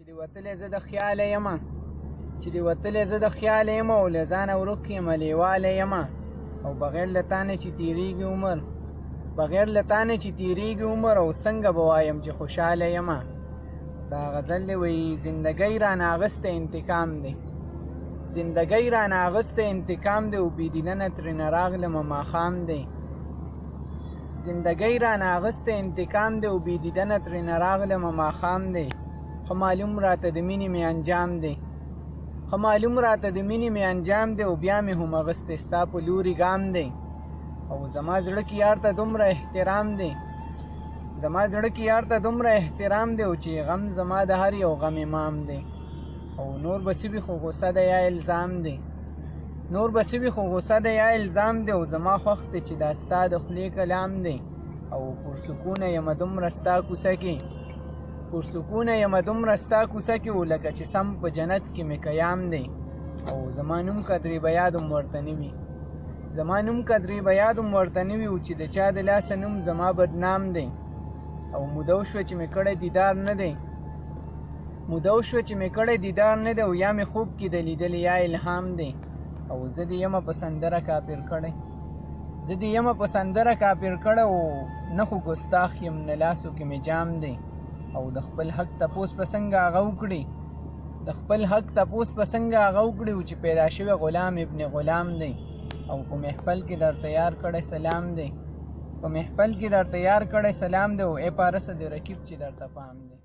چې دی وتلی زه د خیاله یمه چې دی وتلی زه د خیاله یمه او له ځانه ورک یمه لیواله یمه او بغیر له تا نه چې تېرېږي عمر بغیر له تا نه چې تېرېږي عمر او څنګه به وایم چې خوشحاله یمه دا غزل دی وایي زندګۍ رانه اغسته انتقام دی زندګۍ رانه اغسته انتقام دی او بېدینه نه ترېنه راغلمه ماښام دی زندګۍ رانه اغسته انتقام دی او بېدیده نه ترېنه راغلمه ماښام دی ښه معلوم راته د مینې مې انجام دی ښه معلوم راته د مینې مې انجام دی او بیا مې هم اغستی ستا په لوري ګام دی او زما زړه کې یار ته دومره احترام دی زما زړه کې یار ته دومره احترام دی او چې غم زما د هر یو غم امام دی او نور به څه وي خو غصه ده یا الزام دی نور به څه وي خو غصه ده یا الزام دی او زما خوښ دی چې دا ستا د خولې کلام دی او پرسکونه یمه دومره ستا کوڅه کې پرسکونه یمه دومره ستا کوڅه کې لکه چې سم په جنت کې مې قیام دی او زما نوم قدرې به یاد هم ورته نه وي زما نوم قدرې به یاد هم ورته نه وي او چې د چا د لاسه نوم زما بدنام دی او موده وشوه چې مې کړی دیدار نه دی موده وشوه چې مې کړی دیدار نه دی او یا مې خوب کې د لیدلې یا الهام دی او زه دې یمه په سندره کافر کړی زه دې یمه په سندره کافر کړی او نه خو ګستاخ یم نه لاسو کې مې جام دی او د خپل حق تپوس په څنګه هغه وکړي د خپل حق تپوس په څنګه هغه وکړي او چې پیدا شوی غلام ابن غلام دی او په محفل کې درته یار کړی سلام دی په محفل کې درته یار کړی سلام دی او ای پارسه د رقیب چې درته پام دی